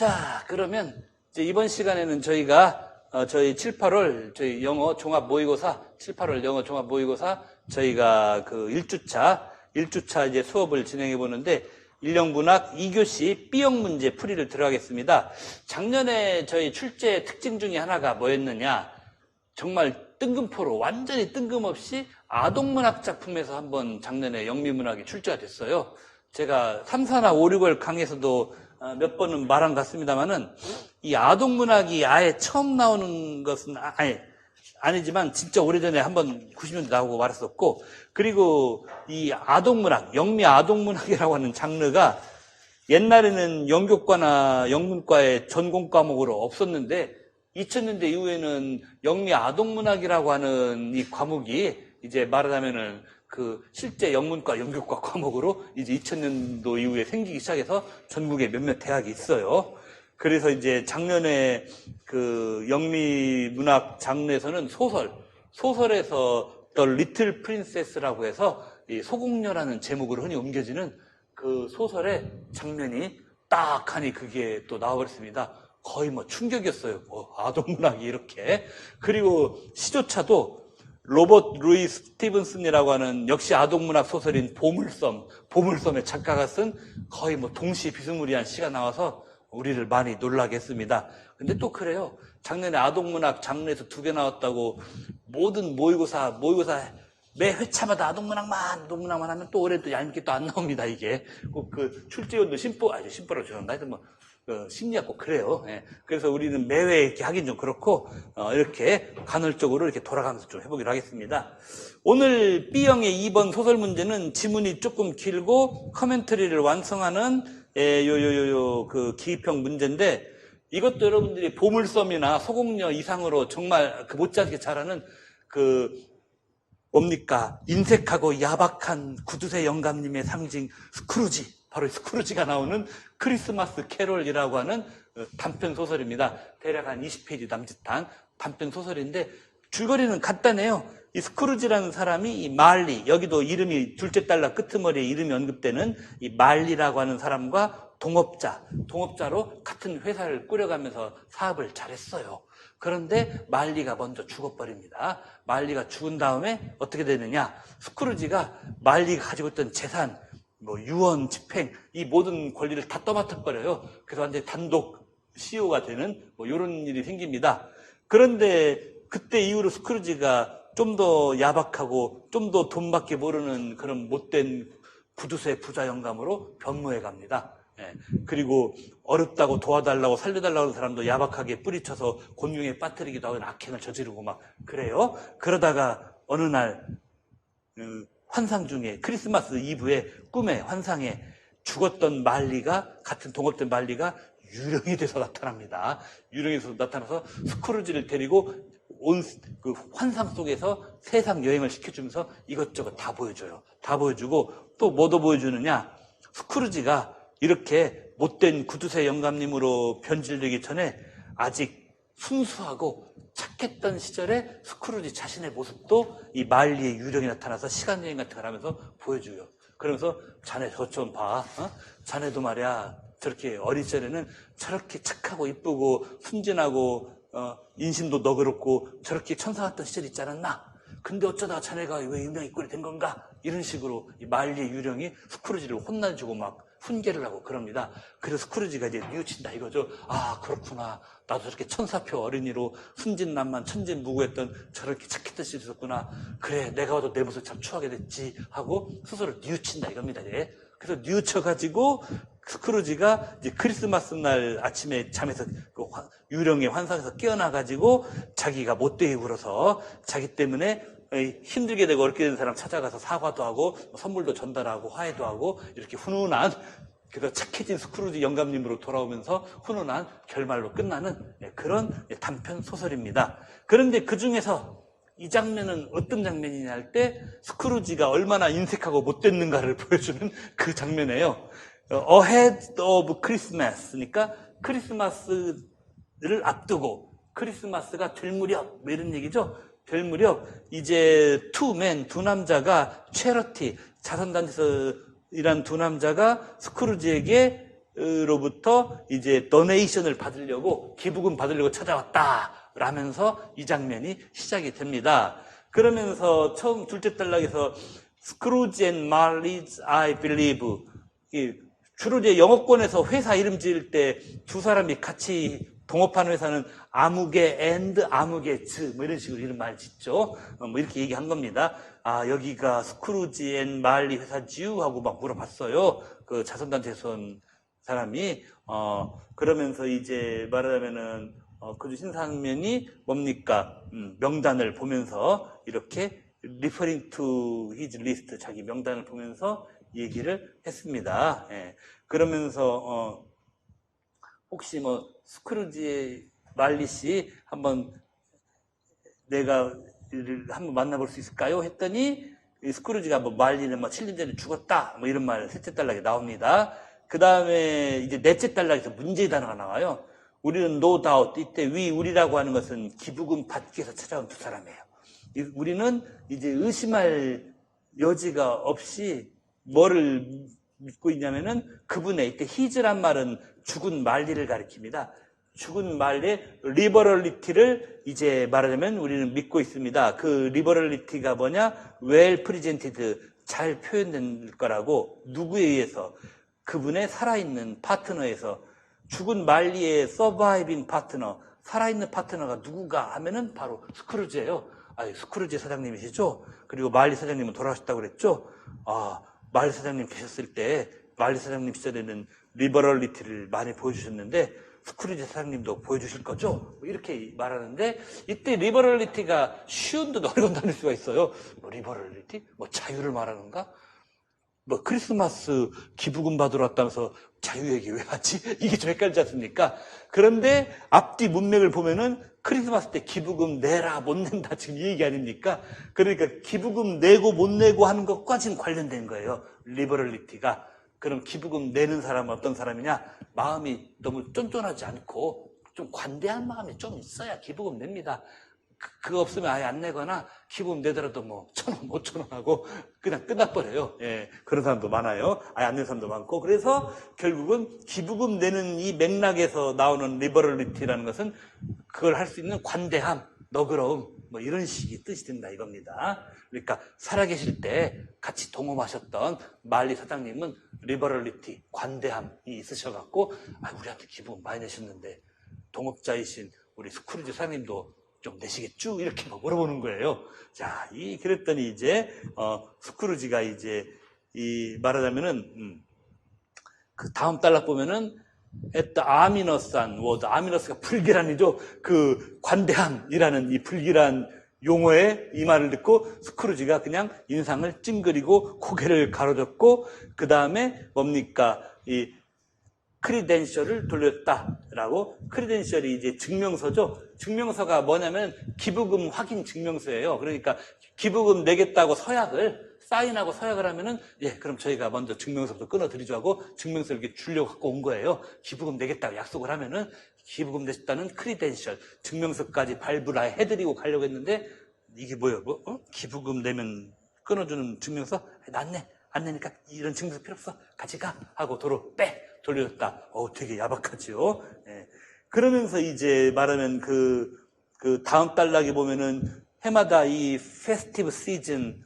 자, 그러면 이제 이번 시간에는 저희가 저희 7, 8월 저희 영어 종합 모의고사 7, 8월 영어 종합 모의고사 저희가 그 1주차 이제 수업을 진행해 보는데 인령문학 2교시 B형 문제 풀이를 들어가겠습니다. 작년에 저희 출제 특징 중에 하나가 뭐였느냐? 정말 뜬금포로 완전히 뜬금없이 아동문학 작품에서 한번 작년에 영미문학이 출제가 됐어요. 제가 3, 4나 5, 6월 강의에서도 몇 번은 말한 것 같습니다만은 이 아동문학이 아예 처음 나오는 것은 아니지만 진짜 오래전에 한번 90년대 나오고 말았었고, 그리고 이 아동문학, 영미 아동문학이라고 하는 장르가 옛날에는 영교과나 영문과의 전공 과목으로 없었는데 2000년대 이후에는 영미 아동문학이라고 하는 이 과목이 이제 말하자면은 그 실제 영문과, 영교과 과목으로 이제 2000년도 이후에 생기기 시작해서 전국에 몇몇 대학이 있어요. 그래서 이제 작년에 그 영미 문학 장르에서는 소설에서 The Little Princess라고 해서 이 소공녀라는 제목으로 흔히 옮겨지는 그 소설의 장면이 딱 하니 그게 또 나와버렸습니다. 거의 뭐 충격이었어요. 아동문학이 이렇게. 그리고 시조차도 로버트 루이스 스티븐슨이라고 하는 역시 아동문학 소설인 보물섬의 작가가 쓴 거의 뭐 동시 비스무리한 시가 나와서 우리를 많이 놀라게 했습니다. 근데 또 그래요. 작년에 아동문학 장르에서 2개 나왔다고 모든 모의고사 매 회차마다 아동문학만 하면 또 올해 또 얄밉게 또 안 나옵니다, 이게. 꼭 그 출제위원도 심보라고 죄송합니다. 하여튼 뭐, 심리학 꼭 그래요. 예. 그래서 우리는 매회 이렇게 하긴 좀 그렇고, 이렇게 간헐적으로 이렇게 돌아가면서 좀 해보기로 하겠습니다. 오늘 B형의 2번 소설 문제는 지문이 조금 길고 커멘터리를 완성하는 그 기입형 문제인데, 이것도 여러분들이 보물섬이나 소공녀 이상으로 정말 그 못지않게 잘하는 뭡니까? 인색하고 야박한 구두쇠 영감님의 상징 스크루지, 바로 스크루지가 나오는 크리스마스 캐롤이라고 하는 단편 소설입니다. 대략 한 20페이지 남짓한 단편 소설인데 줄거리는 간단해요. 이 스크루지라는 사람이 이 말리, 여기도 이름이 둘째 달러 끄트머리에 이름이 언급되는 이 말리라고 하는 사람과 동업자로 같은 회사를 꾸려가면서 사업을 잘했어요. 그런데 말리가 먼저 죽어버립니다. 말리가 죽은 다음에 어떻게 되느냐? 스크루지가 말리가 가지고 있던 재산, 유언, 집행, 이 모든 권리를 다 떠맡아버려요. 그래서 완전히 단독 CEO가 되는 이런 일이 생깁니다. 그런데 그때 이후로 스크루지가 좀 더 야박하고 좀 더 돈밖에 모르는 그런 못된 구두쇠 부자 영감으로 변모해 갑니다. 예. 그리고 어렵다고 도와달라고 살려달라고 하는 사람도 야박하게 뿌리쳐서 곤흉에 빠뜨리기도 하고 악행을 저지르고 막 그래요. 그러다가 어느 날 환상 중에 크리스마스 이브에 꿈에 환상에 죽었던 같은 동업된 말리가 유령이 돼서 나타납니다. 유령이 돼서 나타나서 스크루지를 데리고 그 환상 속에서 세상 여행을 시켜주면서 이것저것 다 보여줘요. 다 보여주고 또 뭐도 보여주느냐? 스크루지가 이렇게 못된 구두쇠 영감님으로 변질되기 전에 아직 순수하고 착했던 시절에 스크루지 자신의 모습도 이 말리의 유령이 나타나서 시간여행 같은 걸 하면서 보여줘요. 그러면서 자네 저것 좀 봐. 자네도 말이야 저렇게 어린 시절에는 저렇게 착하고 이쁘고 순진하고 인심도 너그럽고 저렇게 천사 같던 시절이 있지 않았나? 근데 어쩌다가 자네가 왜 유명인 꼴이 된 건가? 이런 식으로 이 말리의 유령이 스크루지를 혼내주고 막 훈계를 하고 그럽니다. 그래서 스크루지가 이제 뉘우친다 이거죠. 아, 그렇구나. 나도 저렇게 천사표 어린이로 순진난만 천진무구했던 저렇게 착했던 시절이 있었구나. 그래, 내가 와도 내 모습 참 추하게 됐지 하고 스스로 뉘우친다 이겁니다. 이제. 그래서 뉘우쳐가지고 스크루지가 이제 크리스마스 날 아침에 잠에서 그 유령의 환상에서 깨어나가지고 자기가 못되게 굴어서 자기 때문에 힘들게 되고 어렵게 된 사람 찾아가서 사과도 하고 선물도 전달하고 화해도 하고 이렇게 훈훈한, 그래서 착해진 스크루지 영감님으로 돌아오면서 훈훈한 결말로 끝나는 그런 단편 소설입니다. 그런데 그 중에서 이 장면은 어떤 장면이냐 할 때 스크루지가 얼마나 인색하고 못됐는가를 보여주는 그 장면이에요. Ahead of Christmas니까 크리스마스를 앞두고 크리스마스가 될 무렵 이런 얘기죠. 될 무렵 이제 두 남자가 체러티 자선단체에서 일한 두 남자가 스크루지에게 로부터 이제 도네이션을 받으려고, 기부금 받으려고 찾아왔다 라면서 이 장면이 시작이 됩니다. 그러면서 처음 둘째 단락에서 스크루지 앤 말리's I believe, 주로 이제 영어권에서 회사 이름 지을 때 두 사람이 같이 동업하는 회사는 아무개 앤드 아무개츠 뭐 이런 식으로 이름 많이 짓죠. 뭐 이렇게 얘기한 겁니다. 아, 여기가 스크루지 앤 말리 회사지요? 하고 막 물어봤어요. 그 자선단체에서 온 사람이. 그러면서 이제 말하자면은 그 신상면이 뭡니까? 명단을 보면서 이렇게 referring to his list, 자기 명단을 보면서 얘기를 했습니다. 예. 그러면서 혹시 뭐 스크루지의 말리 씨 한번 내가 한번 만나볼 수 있을까요? 했더니 스크루지가 뭐 말리는 뭐 7년 전에 죽었다 뭐 이런 말 셋째 단락에 나옵니다. 그 다음에 이제 넷째 단락에서 문제의 단어가 나와요. 우리는 no doubt, 이때 우리라고 하는 것은 기부금 받기 위해서 찾아온 두 사람이에요. 우리는 이제 의심할 여지가 없이 뭐를 믿고 있냐면은 그분의, 이때 히즈란 말은 죽은 말리를 가리킵니다. 죽은 말리의 리버럴리티를 이제 말하자면 우리는 믿고 있습니다. 그 리버럴리티가 뭐냐? well presented, 잘 표현된 거라고. 누구에 의해서? 그분의 살아있는 파트너에서. 죽은 말리의 서바이빙 파트너, 살아있는 파트너가 누구가 하면은 바로 스크루지예요. 스크루지 사장님이시죠? 그리고 말리 사장님은 돌아가셨다고 그랬죠? 말리 사장님 계셨을 때 말리 사장님 시절에는 리버럴리티를 많이 보여주셨는데 스크루지 사장님도 보여주실 거죠? 이렇게 말하는데, 이때 리버럴리티가 쉬운 듯 어려운 단어일 수가 있어요. 뭐 리버럴리티? 뭐 자유를 말하는가? 뭐 크리스마스 기부금 받으러 왔다면서 자유 얘기 왜 하지? 이게 좀 헷갈리지 않습니까? 그런데 앞뒤 문맥을 보면은 크리스마스 때 기부금 내라 못 낸다 지금 이 얘기 아닙니까? 그러니까 기부금 내고 못 내고 하는 것과 지금 관련된 거예요. 리버럴리티가. 그럼 기부금 내는 사람은 어떤 사람이냐? 마음이 너무 쫀쫀하지 않고 좀 관대한 마음이 좀 있어야 기부금 냅니다. 그거 없으면 아예 안 내거나 기부금 내더라도 뭐 1,000원, 5,000원 하고 그냥 끝나버려요. 예, 그런 사람도 많아요. 아예 안 내는 사람도 많고. 그래서 결국은 기부금 내는 이 맥락에서 나오는 리버럴리티라는 것은 그걸 할 수 있는 관대함, 너그러움, 뭐 이런 식의 뜻이 된다 이겁니다. 그러니까 살아계실 때 같이 동업하셨던 말리 사장님은 리버럴리티, 관대함이 있으셔갖고 우리한테 기부금 많이 내셨는데 동업자이신 우리 스크루지 사장님도 좀 내시겠죠? 이렇게 물어보는 거예요. 자, 그랬더니 이제, 스크루지가 이제, 말하자면은, 그 다음 단락 보면은, at the ominous word, ominous가 불길한이죠. 그 관대함이라는 이 불길한 용어의 이 말을 듣고 스크루지가 그냥 인상을 찡그리고 고개를 가로젓고, 그 다음에 뭡니까? 이 크리덴셜을 돌렸다라고. 크리덴셜이 이제 증명서죠. 증명서가 뭐냐면 기부금 확인 증명서예요. 그러니까 기부금 내겠다고 사인하고 서약을 하면은, 예, 그럼 저희가 먼저 증명서부터 끊어드리죠 하고 증명서를 이렇게 주려고 갖고 온 거예요. 기부금 내겠다고 약속을 하면은 기부금 냈다는 크리덴셜, 증명서까지 발부해드리고 가려고 했는데, 이게 뭐예요? 기부금 내면 끊어주는 증명서? 안 내니까 이런 증명서 필요 없어. 같이 가. 하고 도로 돌려줬다. 되게 야박하죠. 예. 그러면서 이제 말하면 그 다음 단락에 보면은 해마다 이 페스티브 시즌,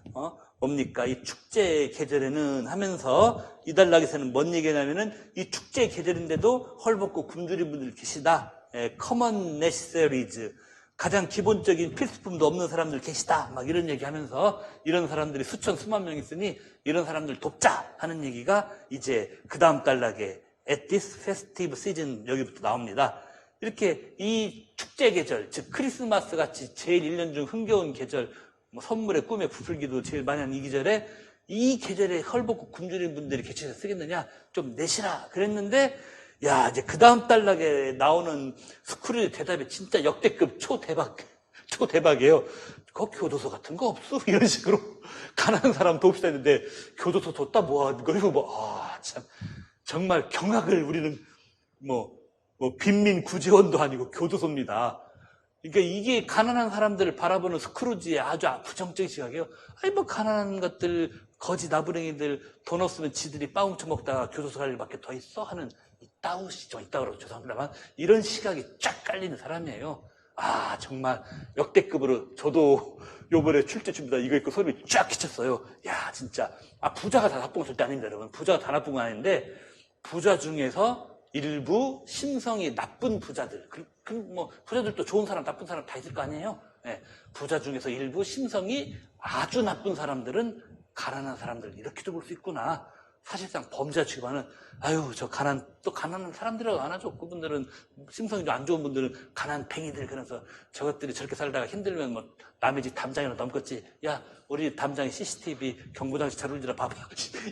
뭡니까? 이 축제 계절에는 하면서 이 단락에서는 뭔 얘기냐면은 이 축제 계절인데도 헐벗고 굶주린 분들 계시다. 예, common necessaries. 가장 기본적인 필수품도 없는 사람들 계시다. 막 이런 얘기 하면서 이런 사람들이 수만 명 있으니 이런 사람들 돕자 하는 얘기가 이제 그 다음 단락에 at this festive season 여기부터 나옵니다. 이렇게 이 축제 계절, 즉 크리스마스 같이 제일 1년 중 흥겨운 계절, 뭐 선물에 꿈에 부풀기도 제일 많이 하는 이 계절에, 이 계절에 헐벗고 굶주린 분들이 개최해서 쓰겠느냐? 좀 내시라. 그랬는데, 야, 이제 그 다음 단락에 나오는 스크루지 대답이 진짜 역대급 초대박이에요. 거기 교도소 같은 거 없어? 이런 식으로 가난한 사람 돕시다 했는데, 교도소 뒀다 뭐하는 거예요? 참. 정말 경악을, 우리는 빈민 구제원도 아니고 교도소입니다. 그러니까 이게 가난한 사람들을 바라보는 스크루지의 아주 부정적인 시각이에요. 가난한 것들 거지 나부랭이들 돈 없으면 지들이 빠움 쳐먹다가 교도소 갈 일밖에 더 있어? 하는 이따우시죠. 이따우라고 죄송합니다만 이런 시각이 쫙 깔리는 사람이에요. 아 정말 역대급으로 저도 요번에 출제 중입니다. 이거 입고 소름이 쫙 끼쳤어요. 야 진짜 부자가 다 나쁜 건 절대 아닙니다 여러분. 부자가 다 나쁜 건 아닌데 부자 중에서 일부 심성이 나쁜 부자들 뭐 부자들도 좋은 사람 나쁜 사람 다 있을 거 아니에요. 네, 부자 중에서 일부 심성이 아주 나쁜 사람들은 가난한 사람들 이렇게도 볼 수 있구나. 사실상 범죄자 취급하는 아유 저 가난한 사람들이라고 안 하죠. 그분들은 심성이 좀 안 좋은 분들은 가난팽이들 그래서 저것들이 저렇게 살다가 힘들면 뭐 남의 집 담장이나 넘겠지. 야 우리 담장에 CCTV 경보장치 잘 울리라 봐봐.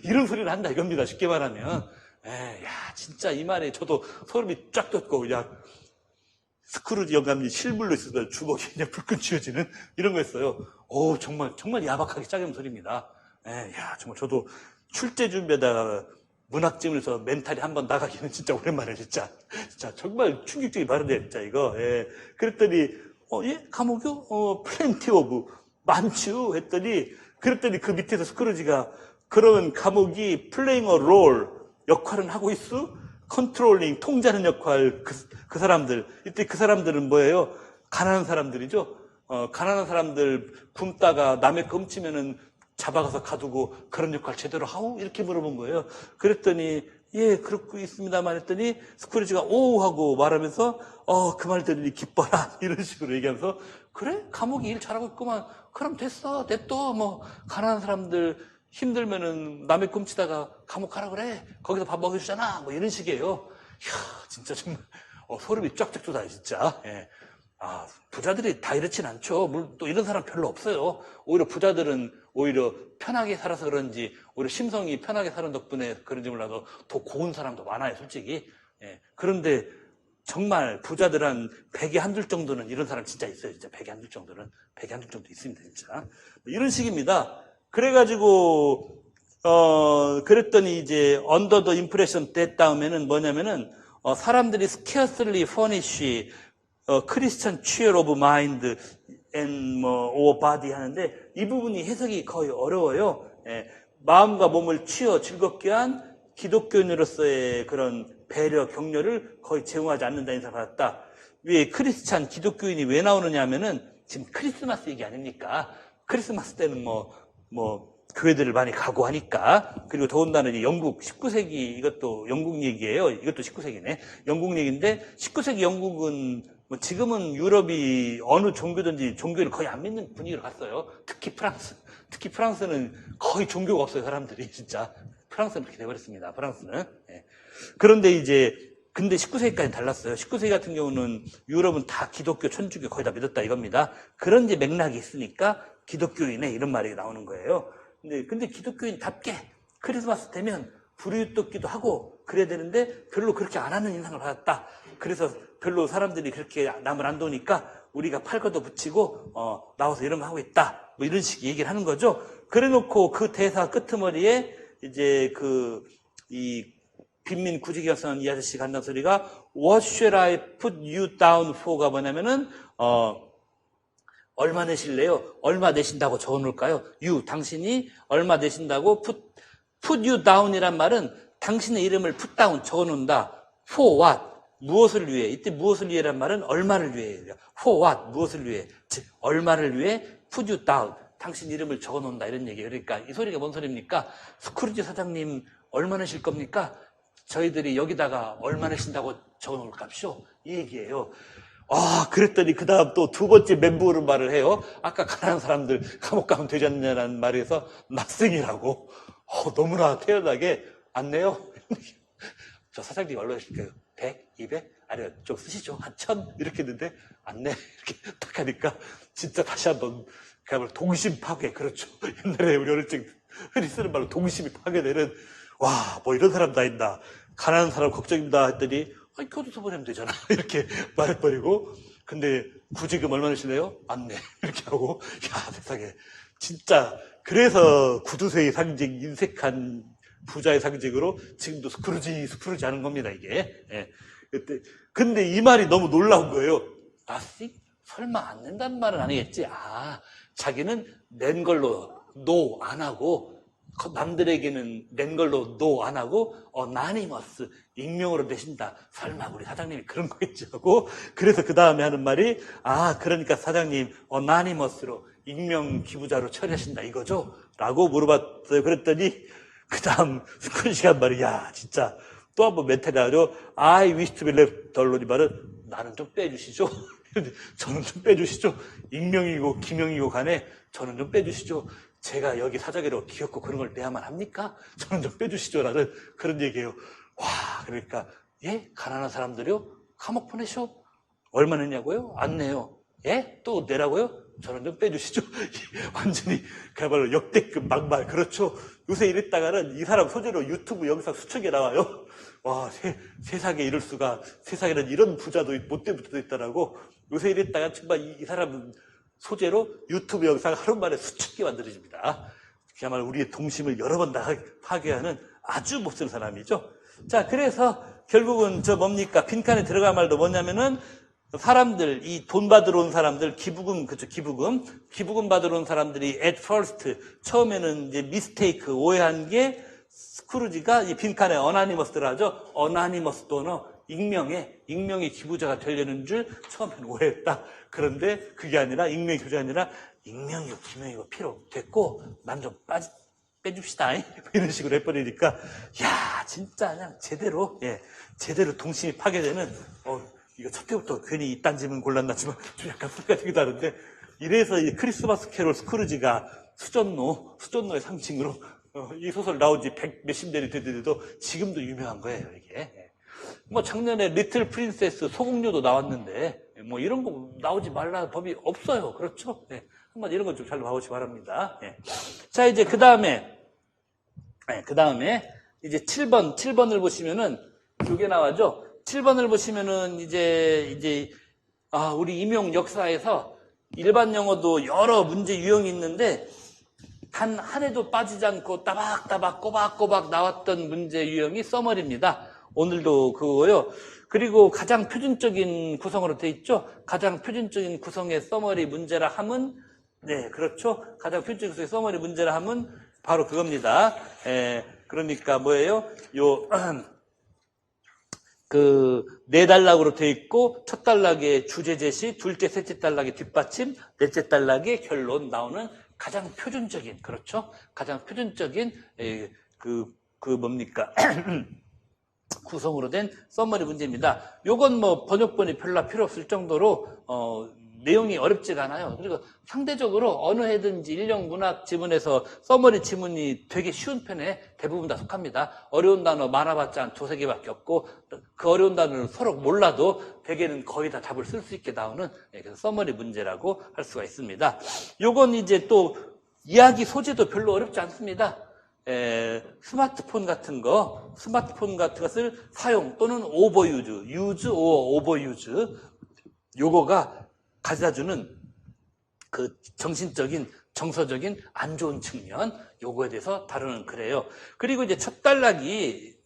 이런 소리를 한다 이겁니다. 쉽게 말하면. 야 진짜 이 말에 저도 소름이 쫙 돋고 야 스크루지 영감님 실물로 있어서 주먹이 그냥 불끈 쥐어지는 이런 거였어요. 오 정말 야박하게 짜증 소리입니다. 야 정말 저도 출제 준비하다가 문학지문에서 멘탈이 한번 나가기는 진짜 오랜만에 진짜 정말 충격적인 발언이에요 진짜 이거. 그랬더니 예 감옥이요? 플랜티 오브 많죠 했더니 그랬더니 그 밑에서 스크루지가 그러면 감옥이 플레잉 어 롤 역할은 하고 있어? 컨트롤링 통제하는 역할 그 사람들 이때 그 사람들은 뭐예요? 가난한 사람들이죠. 가난한 사람들 굶다가 남의 거 훔치면은 잡아가서 가두고 그런 역할 제대로 하오? 이렇게 물어본 거예요. 그랬더니 예 그렇고 있습니다만 했더니 스크루지가 오 하고 말하면서 그 말 들으니 기뻐라 이런 식으로 얘기하면서 그래? 감옥이 일 잘하고 있구만. 그럼 됐어 냅둬 뭐 가난한 사람들 힘들면은 남의 굶치다가 감옥 가라 그래. 거기서 밥 먹여주잖아. 뭐 이런 식이에요. 이야, 진짜 정말 소름이 쫙쫙 돋아요, 진짜. 예. 부자들이 다 이렇진 않죠. 물론 또 이런 사람 별로 없어요. 오히려 부자들은 오히려 편하게 살아서 그런지, 오히려 심성이 편하게 사는 덕분에 그런지 몰라도 더 고운 사람도 많아요, 솔직히. 예. 그런데 정말 부자들 한 100에 한둘 정도는 이런 사람 진짜 있어요, 진짜. 100에 한둘 정도는. 100에 한둘 정도 있습니다, 진짜. 이런 식입니다. 그래가지고, 그랬더니 이제, 언더 더 임프레션 때 다음에는 뭐냐면은, 사람들이 scarcely furnish, 크리스천 cheer of mind and or body 하는데, 이 부분이 해석이 거의 어려워요. 예, 마음과 몸을 취어 즐겁게 한 기독교인으로서의 그런 배려, 격려를 거의 제공하지 않는다 인사 받았다. 왜 크리스찬 기독교인이 왜 나오느냐 하면은, 지금 크리스마스 얘기 아닙니까? 크리스마스 때는 교회들을 많이 가고 하니까. 그리고 더군다나 이제 영국 19세기, 이것도 영국 얘기예요. 이것도 19세기네. 영국 얘기인데, 19세기 영국은, 지금은 유럽이 어느 종교든지 종교를 거의 안 믿는 분위기로 갔어요. 특히 프랑스. 특히 프랑스는 거의 종교가 없어요, 사람들이. 진짜. 프랑스는 그렇게 돼버렸습니다, 프랑스는. 예. 그런데 이제, 근데 19세기까지는 달랐어요. 19세기 같은 경우는 유럽은 다 기독교, 천주교 거의 다 믿었다 이겁니다. 그런 이제 맥락이 있으니까 기독교인의 이런 말이 나오는 거예요. 근데 기독교인답게 크리스마스 되면 불이웃돕기도 하고 그래야 되는데 별로 그렇게 안 하는 인상을 받았다. 그래서 별로 사람들이 그렇게 남을 안 도니까 우리가 팔걷어 붙이고 나와서 이런 거 하고 있다. 뭐 이런 식의 얘기를 하는 거죠. 그래 놓고 그 대사 끄트머리에 이제 이 빈민 구직이었던 이 아저씨가 한다는 소리가 What should I put you down for가 뭐냐면은 얼마 내실래요? 얼마 내신다고 적어놓을까요? 당신이 얼마 내신다고 put you down이란 말은 당신의 이름을 put down 적어놓는다. For what? 무엇을 위해? 이때 무엇을 위해란 말은 얼마를 위해예요. For what? 무엇을 위해? 즉 얼마를 위해 put you down. 당신 이름을 적어놓는다 이런 얘기예요. 그러니까 이 소리가 뭔 소리입니까? 스크루지 사장님 얼마 내실 겁니까? 저희들이 여기다가 얼마 내신다고 적어놓을 값이요? 이 얘기예요. 그랬더니 그 다음 또 두 번째 멘붕으로 말을 해요. 아까 가난한 사람들 감옥 가면 되지 않냐는 말에서 낯생이라고. 너무나 태연하게 안 내요? 저 사장님 얼마 내실까요? 100? 200? 아니요, 좀 쓰시죠. 한 1000? 이렇게 했는데 안 내. 이렇게 딱 하니까 진짜 다시 한번 그야말로 동심 파괴. 그렇죠. 옛날에 우리 어릴 적 흔히 쓰는 말로 동심이 파괴되는 뭐 이런 사람 다 있나. 가난한 사람 걱정입니다 했더니 교도소 보내면 되잖아. 이렇게 말해버리고. 근데 구직금 얼마 내시네요? 안 내. 이렇게 하고. 세상에. 진짜. 그래서 구두쇠의 상징, 인색한 부자의 상징으로 지금도 스크루지 하는 겁니다, 이게. 예. 근데 이 말이 너무 놀라운 거예요. 나씩? 설마 안 낸다는 말은 아니겠지? 자기는 낸 걸로, 안 하고, 남들에게는 낸 걸로 노 안 하고 어나니머스 익명으로 내신다. 설마 우리 사장님이 그런 거겠지 하고 그래서 그 다음에 하는 말이 그러니까 사장님 어나니머스로 익명 기부자로 처리하신다 이거죠? 라고 물어봤어요. 그랬더니 그 다음 스크루지가 한 말이 진짜 또 한 번 멘탈이 나죠. I wish to be left alone 이 말은 나는 좀 빼주시죠. 저는 좀 빼주시죠. 익명이고 기명이고 간에 저는 좀 빼주시죠. 제가 여기 사자기로 귀엽고 그런 걸 내야만 합니까? 저는 좀 빼주시죠. 라는 그런 얘기예요. 와, 그러니까 가난한 사람들이요? 감옥 보내셔? 얼마 냈냐고요? 안 내요. 또 내라고요? 저는 좀 빼주시죠. 완전히 그야말로 역대급 막말. 그렇죠. 요새 이랬다가는 이 사람 소재로 유튜브 영상 수천 개 나와요. 와, 세상에 이럴 수가. 세상에는 이런 부자도 못된 부자도 있다라고. 요새 이랬다가 정말 이 사람은 소재로 유튜브 영상 하루 만에 수천 개 만들어집니다. 그야말로 우리의 동심을 여러 번 다 파괴하는 아주 못쓰는 사람이죠. 자, 그래서 결국은 뭡니까? 빈칸에 들어간 말도 뭐냐면은 사람들, 이 돈 받으러 온 사람들, 기부금, 그쵸, 기부금 받으러 온 사람들이 at first, 처음에는 이제 mistake, 오해한 게 스크루지가 이 빈칸에 어나니머스를 하죠. 어나니머스 도너, 익명의 기부자가 되려는 줄 처음에는 오해했다. 그런데 그게 아니라 익명의 기부자가 아니라 익명이고 기명이고 필요 됐고 난 좀 빼줍시다. 이런 식으로 해버리니까 진짜 그냥 제대로 동심이 파괴되는 이거 첫 때부터 괜히 이딴 질문 골랐나 지만 좀 약간 소리가 되기도 하는데 이래서 이 크리스마스 캐롤 스크루지가 수전노의 상징으로 이 소설 나온 지 몇십 년이 됐는데도 지금도 유명한 거예요, 이게. 작년에 리틀 프린세스 소공녀도 나왔는데 이런 거 나오지 말라는 법이 없어요. 그렇죠? 한번 이런 거 좀 잘 봐보시 바랍니다. 자, 이제 그 다음에 이제 7번을 보시면은 이게 나와죠. 7번을 보시면은 우리 임용 역사에서 일반 영어도 여러 문제 유형이 있는데 단 한 해도 빠지지 않고 따박따박 꼬박꼬박 나왔던 문제 유형이 서머리입니다. 오늘도 그거요. 그리고 가장 표준적인 구성으로 돼 있죠. 가장 표준적인 구성의 서머리 문제라 함은 그렇죠. 가장 표준적인 구성의 서머리 문제라 함은 바로 그겁니다. 그러니까 뭐예요? 네 단락으로 돼 있고 첫 단락에 주제 제시, 둘째, 셋째 단락에 뒷받침, 넷째 단락에 결론 나오는 가장 표준적인 그렇죠? 가장 표준적인 뭡니까? 구성으로 된 서머리 문제입니다. 요건 번역본이 별로 필요 없을 정도로 내용이 어렵지가 않아요. 그리고 상대적으로 어느 해든지 인력 문학 지문에서 서머리 지문이 되게 쉬운 편에 대부분 다 속합니다. 어려운 단어 많아봤자 한 두세 개밖에 없고 그 어려운 단어를 서로 몰라도 대개는 거의 다 답을 쓸 수 있게 나오는 그래서 서머리 문제라고 할 수가 있습니다. 요건 이제 또 이야기 소재도 별로 어렵지 않습니다. 스마트폰 같은 것을 사용 또는 오버유즈, 유즈 or 오버유즈 요거가 가져다주는 그 정신적인, 정서적인 안 좋은 측면 요거에 대해서 다루는 글이에요. 그리고 이제 첫 단락이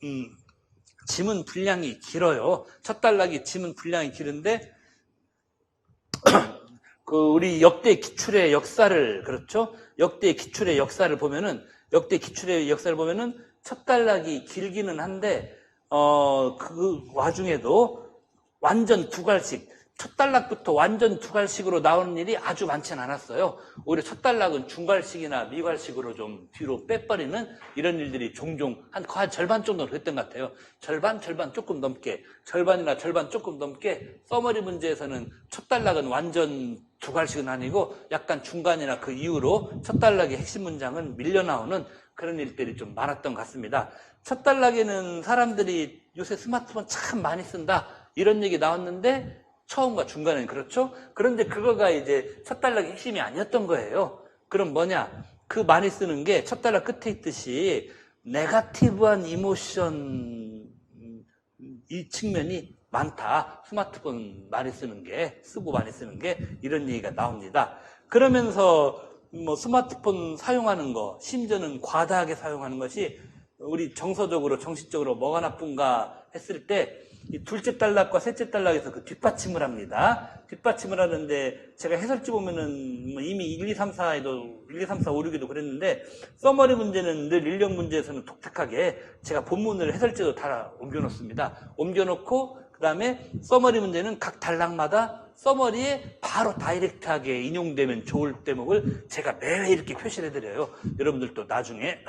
지문 분량이 길어요. 첫 단락이 지문 분량이 길은데 우리 역대 기출의 역사를 그렇죠? 역대 기출의 역사를 보면은 첫 단락이 길기는 한데 그 와중에도 완전 두 갈씩 첫 단락부터 완전 두 갈씩으로 나오는 일이 아주 많지는 않았어요. 오히려 첫 단락은 중갈식이나 미갈식으로 좀 뒤로 빼버리는 이런 일들이 종종 한 절반 정도는 그랬던 것 같아요. 절반 조금 넘게, 절반이나 절반 조금 넘게 서머리 문제에서는 첫 단락은 완전 두 갈씩은 아니고 약간 중간이나 그 이후로 첫 단락의 핵심 문장은 밀려 나오는 그런 일들이 좀 많았던 것 같습니다. 첫 단락에는 사람들이 요새 스마트폰 참 많이 쓴다 이런 얘기 나왔는데 처음과 중간에는 그렇죠? 그런데 그거가 이제 첫 단락의 핵심이 아니었던 거예요. 그럼 뭐냐? 그 많이 쓰는 게 첫 단락 끝에 있듯이 네거티브한 이모션 이 측면이 많다. 스마트폰 많이 쓰는 게, 쓰고 많이 쓰는 게 이런 얘기가 나옵니다. 그러면서 스마트폰 사용하는 거, 심지어는 과다하게 사용하는 것이 우리 정서적으로, 정신적으로 뭐가 나쁜가 했을 때 이 둘째 단락과 셋째 단락에서 그 뒷받침을 합니다. 뒷받침을 하는데 제가 해설지 보면은 뭐 이미 1, 2, 3, 4에도 1, 2, 3, 4, 5, 6에도 그랬는데 서머리 문제는 늘 인력 문제에서는 독특하게 제가 본문을 해설지도 다 옮겨놓습니다. 옮겨놓고 그 다음에 서머리 문제는 각 단락마다 서머리에 바로 다이렉트하게 인용되면 좋을 대목을 제가 매회 이렇게 표시를 해드려요. 여러분들도 나중에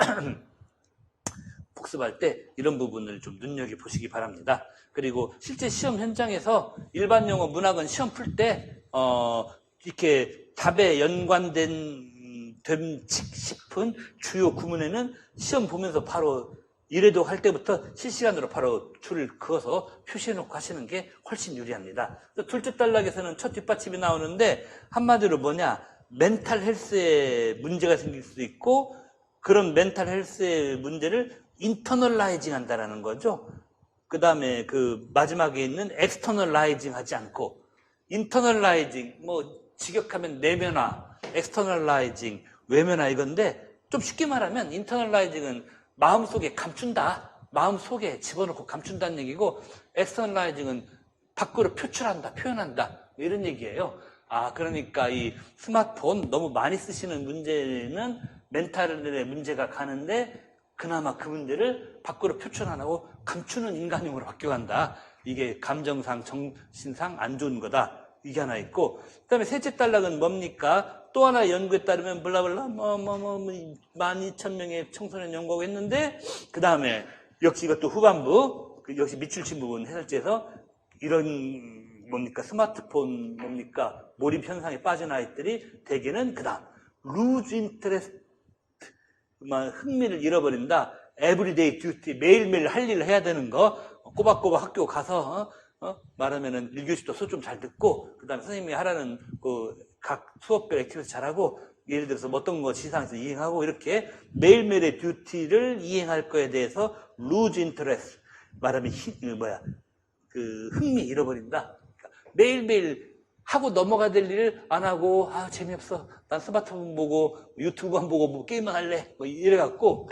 복습할 때 이런 부분을 좀 눈여겨보시기 바랍니다. 그리고 실제 시험 현장에서 일반 영어 문학은 시험 풀 때 이렇게 답에 연관된 싶은 주요 구문에는 시험 보면서 바로 이래도 할 때부터 실시간으로 바로 줄을 그어서 표시해놓고 하시는 게 훨씬 유리합니다. 둘째 단락에서는 첫 뒷받침이 나오는데 한마디로 뭐냐, 멘탈 헬스에 문제가 생길 수도 있고 그런 멘탈 헬스의 문제를 인터널라이징 한다라는 거죠. 그 다음에 그 마지막에 있는 엑스터널라이징 하지 않고 인터널라이징, 뭐 직역하면 내면화, 엑스터널라이징, 외면화 이건데 좀 쉽게 말하면 인터널라이징은 마음속에 감춘다, 마음속에 집어넣고 감춘다는 얘기고 엑스터널라이징은 밖으로 표출한다, 표현한다 이런 얘기예요. 그러니까 이 스마트폰 너무 많이 쓰시는 문제는 멘탈의 문제가 가는데 그나마 그 문제를 밖으로 표출 안 하고 감추는 인간형으로 바뀌어간다. 이게 감정상, 정신상 안 좋은 거다. 이게 하나 있고, 그 다음에 셋째 단락은 뭡니까? 또 하나 연구에 따르면 블라블라 12,000명의 청소년 연구하고 했는데 그 다음에 역시 이것도 후반부, 역시 밑줄친 부분 해설지에서 이런 뭡니까? 스마트폰 뭡니까? 몰입 현상에 빠진 아이들이 대개는 그 다음 lose interest, 흥미를 잃어버린다. everyday duty, 매일매일 할 일을 해야 되는 거, 꼬박꼬박 학교 가서 말하면은 1교시도 수업 좀 잘 듣고 그 다음에 선생님이 하라는 그 각 수업별 액티비티 잘하고 예를 들어서 어떤 거 지상에서 이행하고 이렇게 매일매일의 듀티를 이행할 거에 대해서 lose interest, 말하면 흥미 잃어버린다. 그러니까 매일매일 하고 넘어가야 될 일을 안 하고 재미없어, 난 스마트폰 보고 유튜브만 보고 뭐 게임만 할래 뭐 이래갖고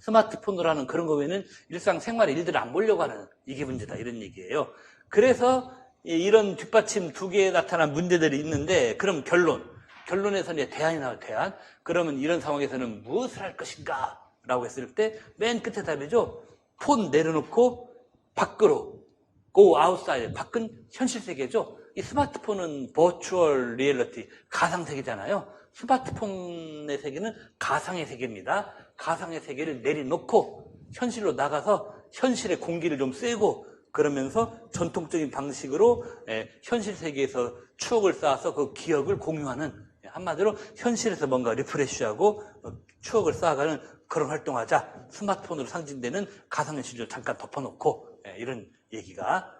스마트폰으로 하는 그런 거 외에는 일상생활에 일들을 안 보려고 하는, 이게 문제다 이런 얘기예요. 그래서 이런 뒷받침 두 개에 나타난 문제들이 있는데, 그럼 결론에서는 이제 대안이 나와요. 대안. 그러면 이런 상황에서는 무엇을 할 것인가 라고 했을 때 맨 끝에 답이죠. 폰 내려놓고 밖으로 go outside, 밖은 현실 세계죠. 이 스마트폰은 버추얼 리얼리티, 가상세계잖아요. 스마트폰의 세계는 가상의 세계입니다. 가상의 세계를 내려놓고 현실로 나가서 현실의 공기를 좀 쐬고 그러면서 전통적인 방식으로 현실 세계에서 추억을 쌓아서 그 기억을 공유하는, 한마디로 현실에서 뭔가 리프레시하고 추억을 쌓아가는 그런 활동하자. 스마트폰으로 상징되는 가상현실을 잠깐 덮어놓고 이런 얘기가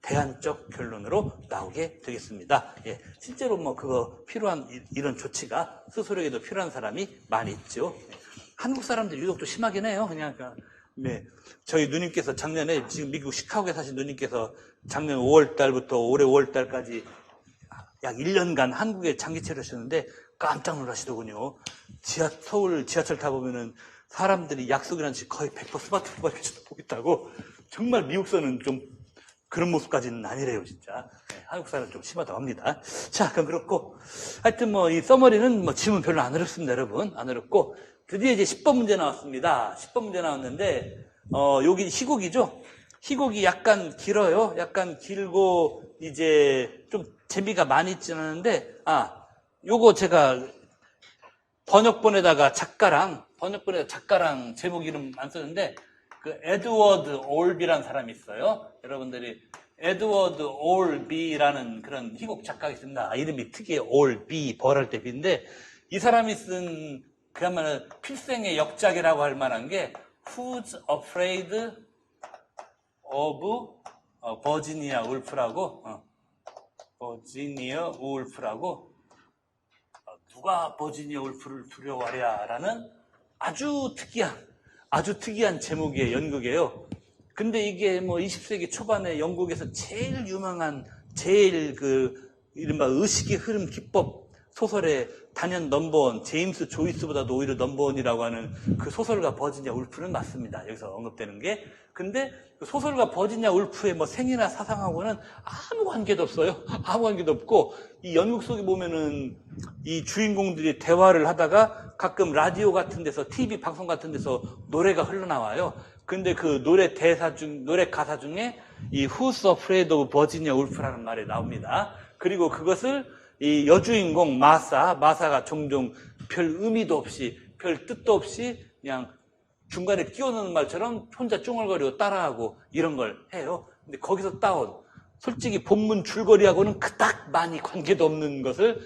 대안적 결론으로 나오게 되겠습니다. 실제로 뭐 그거 필요한 이런 조치가 스스로에게도 필요한 사람이 많이 있죠. 한국 사람들이 유독 또 심하긴 해요. 그냥 저희 누님께서 작년에, 지금 미국 시카고에 사신 누님께서 작년 5월 달부터 올해 5월 달까지 약 1년간 한국에 장기 체류하셨는데 깜짝 놀라시더군요. 서울 지하철 타보면은 사람들이 약속이라는 듯이 거의 100% 스마트폰만 보고 있다고. 정말 미국서는 좀 그런 모습까지는 아니래요, 진짜. 한국 사람은 좀 심하다고 합니다. 자, 그럼 그렇고. 하여튼 이 서머리는 질문 별로 안 어렵습니다, 여러분. 안 어렵고. 드디어 이제 10번 문제 나왔습니다. 10번 문제 나왔는데, 여기 희곡이죠? 희곡이 약간 길어요. 약간 길고, 이제 좀 재미가 많이 있지는 않은데, 요거 제가 번역본에다가 작가랑 제목 이름 안 썼는데, 그 에드워드 올비라는 사람이 있어요. 여러분들이 에드워드 올비라는 그런 희곡 작가가 있습니다. 이름이 특이해. 올비, 벌할 때 비인데, 이 사람이 쓴 그야말로 필생의 역작이라고 할 만한 게 Who's Afraid of 버지니아 울프라고, 버지니아 울프라고, 누가 버지니아 울프를 두려워하랴라는 아주 특이한 제목의 연극이에요. 근데 이게 20세기 초반에 영국에서 제일 유명한, 제일 이른바 의식의 흐름 기법, 소설의 단연 넘버원, 제임스 조이스보다도 오히려 넘버원이라고 하는 그 소설가 버지니아 울프는 맞습니다. 여기서 언급되는 게. 근데 그 소설가 버지니아 울프의 뭐 생이나 사상하고는 아무 관계도 없어요. 아무 관계도 없고, 이 연극 속에 보면은 이 주인공들이 대화를 하다가 가끔 라디오 같은 데서, TV 방송 같은 데서 노래가 흘러나와요. 근데 그 노래 가사 중에 이 Who's Afraid of Virginia Woolf라는 말이 나옵니다. 그리고 그것을 이 여주인공 마사가 종종 별 의미도 없이, 별 뜻도 없이 그냥 중간에 끼워넣는 말처럼 혼자 쫑얼거리고 따라하고 이런 걸 해요. 근데 거기서 따온, 솔직히 본문 줄거리하고는 그닥 많이 관계도 없는 것을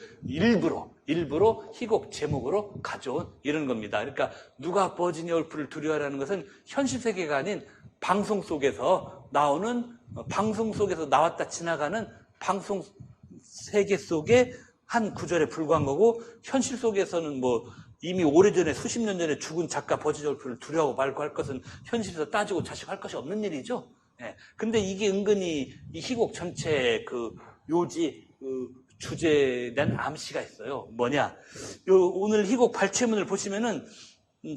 일부러 희곡 제목으로 가져온 이런 겁니다. 그러니까 누가 버지니아 울프를 두려워하라는 것은 현실 세계가 아닌 방송 속에서 나왔다 지나가는 방송 세계 속의 한 구절에 불과한 거고, 현실 속에서는 뭐 이미 오래전에 수십 년 전에 죽은 작가 버지니아 울프를 두려워하고 말고 할 것은 현실에서 따지고 자식할 것이 없는 일이죠. 예. 근데 이게 은근히 이 희곡 전체의 그 요지, 그 주제에 대한 암시가 있어요. 뭐냐. 오늘 희곡 발췌문을 보시면은,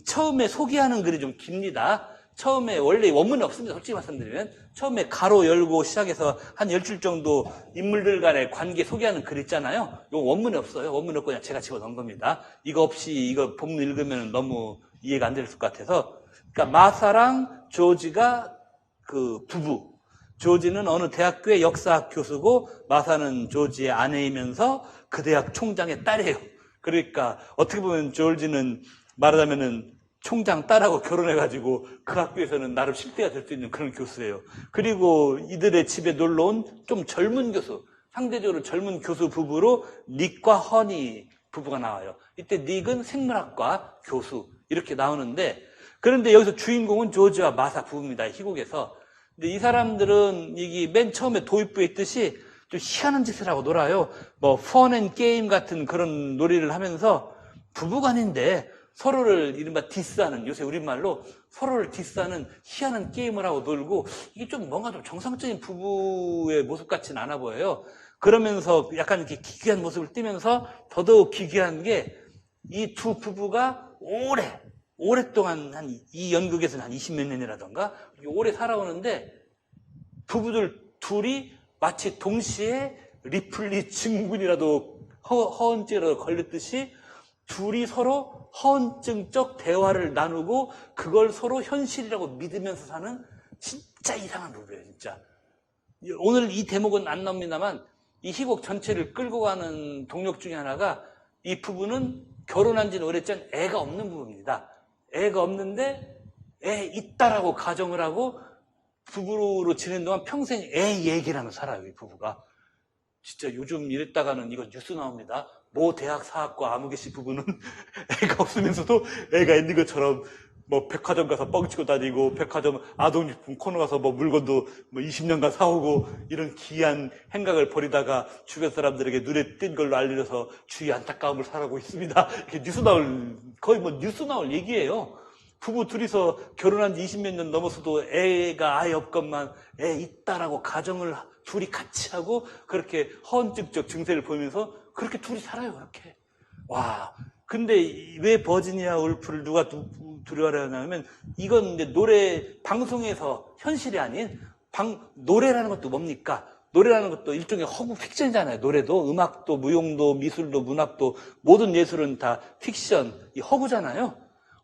처음에 소개하는 글이 좀 깁니다. 처음에 원래 원문이 없습니다. 솔직히 말씀드리면. 처음에 가로 열고 시작해서 한 10줄 정도 인물들 간의 관계 소개하는 글 있잖아요. 이거 원문이 없어요. 원문이 없고 그냥 제가 집어넣은 겁니다. 이거 없이 이거 본문 읽으면 너무 이해가 안 될 것 같아서. 그러니까 마사랑 조지가 그 부부. 조지는 어느 대학교의 역사학 교수고 마사는 조지의 아내이면서 그 대학 총장의 딸이에요. 그러니까 어떻게 보면 조지는 말하자면은 총장 딸하고 결혼해가지고 그 학교에서는 나름 10대가 될 수 있는 그런 교수예요. 그리고 이들의 집에 놀러온 좀 젊은 교수, 상대적으로 젊은 교수 부부로 닉과 허니 부부가 나와요. 이때 닉은 생물학과 교수 이렇게 나오는데, 그런데 여기서 주인공은 조지와 마사 부부입니다. 희곡에서. 근데 이 사람들은 이게 맨 처음에 도입부에 있듯이 좀 희한한 짓을 하고 놀아요. 뭐 펀 앤 게임 같은 그런 놀이를 하면서 부부간인데 서로를 이른바 디스하는, 요새 우리말로 서로를 디스하는 희한한 게임을 하고 놀고, 이게 좀 뭔가 좀 정상적인 부부의 모습 같지는 않아 보여요. 그러면서 약간 이렇게 기괴한 모습을 띠면서 더더욱 기괴한 게, 이 두 부부가 오랫동안 이 연극에서는 한 20몇 년이라던가 오래 살아오는데, 부부들 둘이 마치 동시에 리플리 증후군이라도 허언증이라도 걸렸듯이 둘이 서로 허언증적 대화를 나누고 그걸 서로 현실이라고 믿으면서 사는 진짜 이상한 부부예요, 진짜. 오늘 이 대목은 안 나옵니다만 이 희곡 전체를 끌고 가는 동력 중에 하나가, 이 부부는 결혼한 지는 오래전 애가 없는 부부입니다. 애가 없는데 애 있다라고 가정을 하고 부부로 지낸 동안 평생 애 얘기를 하면서 살아요, 이 부부가. 진짜 요즘 이랬다가는 이거 뉴스 나옵니다. 모 대학 사학과 아무개씨 부부는 애가 없으면서도 애가 있는 것처럼 뭐 백화점 가서 뻥치고 다니고, 백화점 아동용품 코너 가서 뭐 물건도 뭐 20년간 사오고, 이런 기이한 행각을 벌이다가 주변 사람들에게 눈에 띈 걸로 알려져서 주의 안타까움을 사라고 있습니다. 이렇게 거의 뭐 뉴스 나올 얘기예요. 부부 둘이서 결혼한 지 20몇 년 넘어서도 애가 아예 없건만 애 있다라고 가정을 둘이 같이 하고, 그렇게 허언증적 증세를 보이면서 그렇게 둘이 살아요, 그렇게. 와. 근데 왜 버지니아 울프를 누가 두려워하냐면, 이건 이제 방송에서 현실이 아닌, 노래라는 것도 뭡니까? 노래라는 것도 일종의 허구 픽션이잖아요. 노래도, 음악도, 무용도, 미술도, 문학도, 모든 예술은 다 픽션, 이 허구잖아요.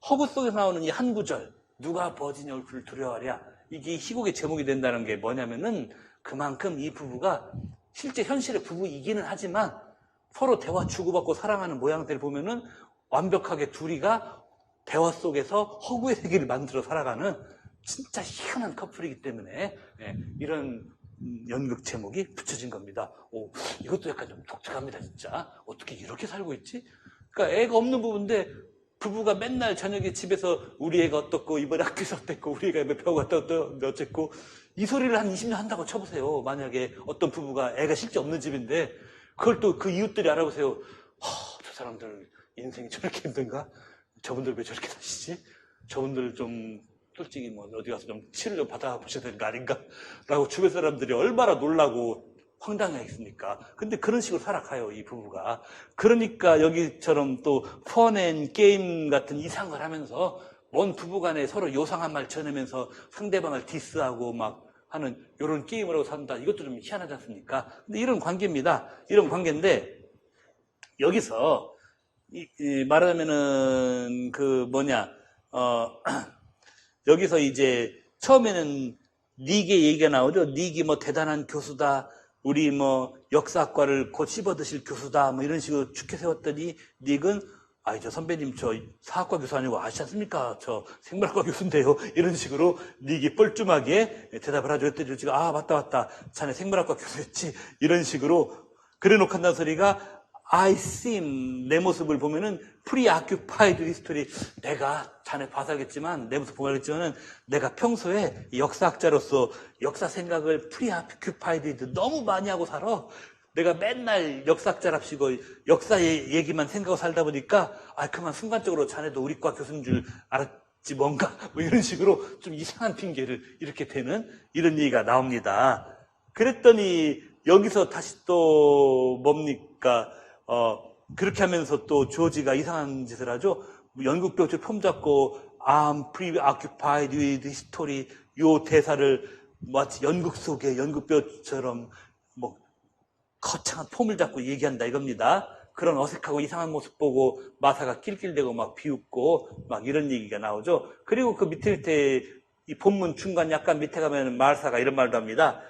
허구 속에서 나오는 이 한 구절, 누가 버지니아 울프를 두려워하랴. 이게 희곡의 제목이 된다는 게 뭐냐면은, 그만큼 이 부부가 실제 현실의 부부이기는 하지만 서로 대화 주고받고 사랑하는 모양새를 보면은 완벽하게 둘이가 대화 속에서 허구의 세계를 만들어 살아가는 진짜 희한한 커플이기 때문에, 이런 연극 제목이 붙여진 겁니다. 이것도 약간 좀 독특합니다, 진짜. 어떻게 이렇게 살고 있지? 그러니까 애가 없는 부부인데 부부가 맨날 저녁에 집에서 우리 애가 어떻고, 이번에 학교에서 어땠고, 우리 애가 몇 표 갔다 어쨌고, 이 소리를 한 20년 한다고 쳐보세요. 만약에 어떤 부부가 애가 실제 없는 집인데, 그걸 또 그 이웃들이 알아보세요. 저 사람들 인생이 저렇게 힘든가? 저분들 왜 저렇게 사시지? 저분들 좀 솔직히 어디 가서 좀 치료 좀 받아보셔야 되는 거 아닌가? 라고 주변 사람들이 얼마나 놀라고 황당하겠습니까? 근데 그런 식으로 살아가요, 이 부부가. 그러니까 여기처럼 또 펀앤 게임 같은 이상을 하면서 먼 부부 간에 서로 요상한 말 전하면서 상대방을 디스하고 막 하는 이런 게임을 하고 산다. 이것도 좀 희한하지 않습니까? 근데 이런 관계입니다. 이런 관계인데 여기서 말하자면은 여기서 이제 처음에는 닉의 얘기가 나오죠. 닉이 뭐 대단한 교수다. 우리 뭐 역사학과를 곧 씹어드실 교수다. 뭐 이런 식으로 축해 세웠더니 닉은 저 선배님 저 사학과 교수 아니고 아시지 않습니까? 저 생물학과 교수인데요. 이런 식으로 닉이 뻘쭘하게 대답을 하죠. 그랬더니 제가 맞다. 자네 생물학과 교수였지. 이런 식으로 그래놓고 한다는 소리가 I seem 내 모습을 보면은 preoccupied history 내가 자네 봐서 알겠지만 내 모습 보면 알겠지만은 내가 평소에 역사학자로서 역사 생각을 preoccupied 너무 많이 하고 살아. 내가 맨날 역사학자랍시고 역사 얘기만 생각하고 살다 보니까 그만 순간적으로 자네도 우리 과 교수인 줄 알았지 뭔가 뭐 이런 식으로 좀 이상한 핑계를 이렇게 대는 이런 얘기가 나옵니다. 그랬더니 여기서 다시 또 뭡니까? 그렇게 하면서 또 조지가 이상한 짓을 하죠. 연극배우처럼 폼 잡고 I'm preoccupied with history 요 대사를 마치 연극 속의 연극배우처럼 뭐 거창한 폼을 잡고 얘기한다 이겁니다. 그런 어색하고 이상한 모습 보고 마사가 낄낄대고 막 비웃고 막 이런 얘기가 나오죠. 그리고 그 밑에 이 본문 중간 약간 밑에 가면 마사가 이런 말도 합니다.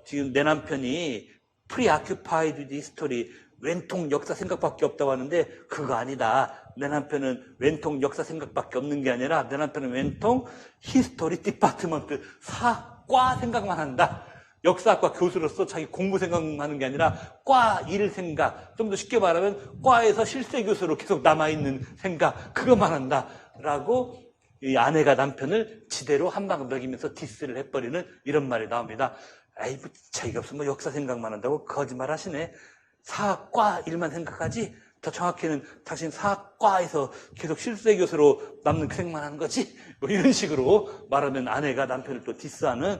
지금 내 남편이 preoccupied with history 왼통 역사 생각밖에 없다고 하는데 그거 아니다. 내 남편은 왼통 역사 생각밖에 없는 게 아니라 내 남편은 왼통 히스토리 디파트먼트 사과 생각만 한다. 역사학과 교수로서 자기 공부 생각하는 게 아니라 과 일 생각, 좀 더 쉽게 말하면 과에서 실세 교수로 계속 남아있는 생각, 그것만 한다. 라고 이 아내가 남편을 지대로 한 방 먹이면서 디스를 해버리는 이런 말이 나옵니다. 뭐 자기가 없으면 역사 생각만 한다고 거짓말 하시네. 사과 일만 생각하지? 더 정확히는 당신 사과에서 계속 실세 교수로 남는 그 생각만 하는 거지? 뭐 이런 식으로 말하면 아내가 남편을 또 디스하는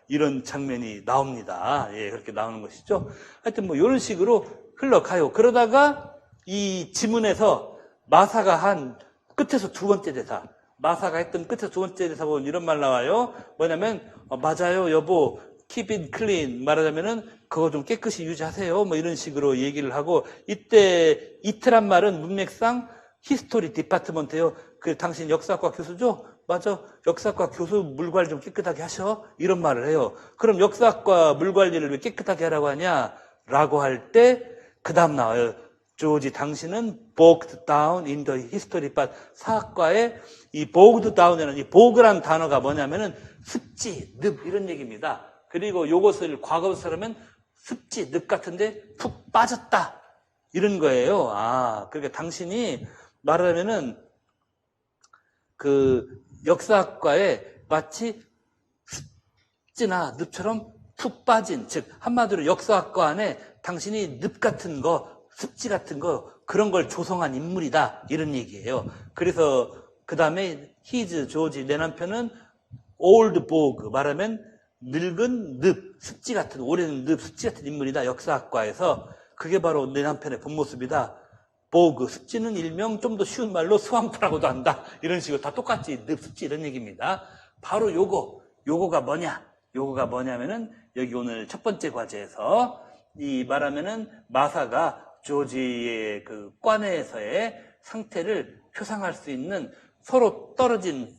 이런 장면이 나옵니다. 예, 그렇게 나오는 것이죠. 하여튼 뭐 이런 식으로 흘러가요. 그러다가 이 지문에서 마사가 한 끝에서 두 번째 대사, 마사가 했던 끝에서 두 번째 대사 보면 이런 말 나와요. 뭐냐면 맞아요, 여보. keep it clean. 말하자면은 그거 좀 깨끗이 유지하세요. 뭐 이런 식으로 얘기를 하고 이때 이트란 말은 문맥상 히스토리 디파트먼트예요. 그 당신 역사학과 교수죠? 맞아. 역사학과 교수 물 관리 좀 깨끗하게 하셔. 이런 말을 해요. 그럼 역사학과 물 관리를 왜 깨끗하게 하라고 하냐? 라고 할 때 그 다음 나와요. 조지, 당신은 bogged down in the history part. 사학과에 이 bogged down이라는 이 bogg란 단어가 뭐냐면은 습지, 늪 이런 얘기입니다. 그리고 요것을 과거로 쓰려면 습지, 늪 같은데 푹 빠졌다. 이런 거예요. 그러니까 당신이 말하자면은 그 역사학과에 마치 습지나 늪처럼 푹 빠진, 즉 한마디로 역사학과 안에 당신이 늪 같은 거, 습지 같은 거 그런 걸 조성한 인물이다. 이런 얘기예요. 그래서 그 다음에 his, 조지, 내 남편은 old bog, 말하면 늙은 늪, 습지 같은, 오래된 늪, 습지 같은 인물이다. 역사학과에서. 그게 바로 내 남편의 본 모습이다. 보그, 습지는 일명 좀 더 쉬운 말로 스왑프라고도 한다. 이런 식으로 다 똑같이 늪, 습지 이런 얘기입니다. 바로 요거가 뭐냐면은 여기 오늘 첫 번째 과제에서 이 말하면은 마사가 조지의 그 과내에서의 상태를 표상할 수 있는 서로 떨어진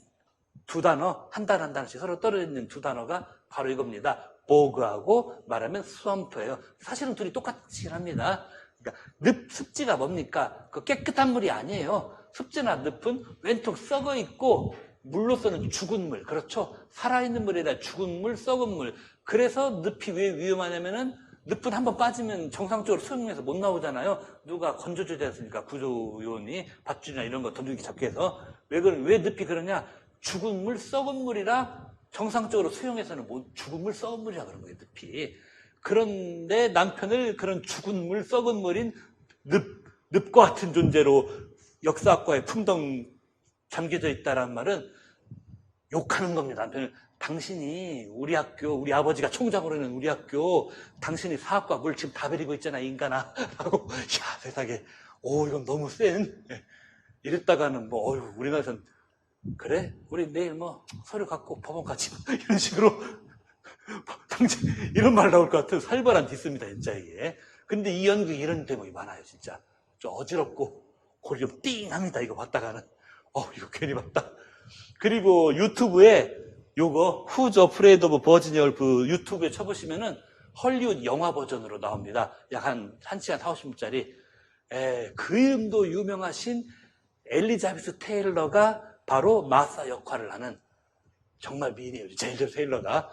두 단어, 한 단어씩 서로 떨어지는 두 단어가 바로 이겁니다. 보그하고 말하면 스왑프예요. 사실은 둘이 똑같긴 합니다. 그러니까 늪, 습지가 뭡니까? 그 깨끗한 물이 아니에요. 습지나 늪은 왼통 썩어 있고 물로서는 죽은 물, 그렇죠? 살아있는 물에다 죽은 물, 썩은 물. 그래서 늪이 왜 위험하냐면은 늪은 한번 빠지면 정상적으로 수영해서 못 나오잖아요. 누가 건져줘야 되니까 구조요원이 밧줄이나 이런 거 던지기 잡게 해서 왜 늪이 그러냐? 죽은 물, 썩은 물이라 정상적으로 수영해서는 죽은 물, 썩은 물이라 그런 거예요, 늪이. 그런데 남편을 그런 죽은 물, 썩은 물인 늪과 같은 존재로 역사학과에 풍덩 잠겨져 있다란 말은 욕하는 겁니다. 남편을 당신이 우리 학교, 우리 아버지가 총장으로 있는 우리 학교, 당신이 사학과 물 지금 다 버리고 있잖아, 인간아. 하고, 야, 세상에, 이건 너무 센. 이랬다가는 우리나라에선, 그래? 우리 내일 서류 갖고 법원 가지. 이런 식으로, 당신, 이런 말 나올 것 같은 살벌한 디스입니다, 진짜 이게. 근데 이 연극 이런 대목이 많아요, 진짜. 좀 어지럽고, 골이 좀 띵 합니다, 이거 봤다가는. 이거 괜히 봤다. 그리고 유튜브에 요거 Who's Afraid of Virginia Woolf 유튜브에 쳐보시면은 헐리우드 영화 버전으로 나옵니다. 약 한 1시간 40분짜리. 그 이름도 유명하신 엘리자베스 테일러가 바로 마사 역할을 하는 정말 미인이에요. 엘리자베스 테일러가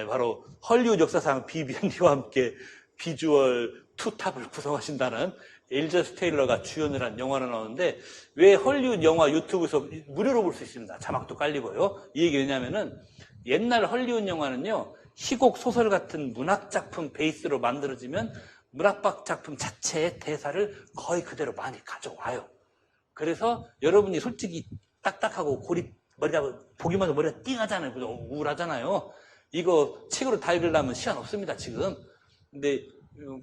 바로 헐리우드 역사상 비비안 리와 함께 비주얼 투탑을 구성하신다는 엘리자베스 테일러가 주연을 한 영화로 나오는데 왜 헐리우드 영화 유튜브에서 무료로 볼 수 있습니다. 자막도 깔리고요. 이 얘기 왜냐면은 옛날 헐리우드 영화는요. 희곡 소설 같은 문학 작품 베이스로 만들어지면 문학 작품 자체의 대사를 거의 그대로 많이 가져와요. 그래서 여러분이 솔직히 딱딱하고 머리가 보기만 해도 머리가 띵하잖아요. 그죠? 우울하잖아요. 이거 책으로 다 읽으려면 시간 없습니다, 지금. 근데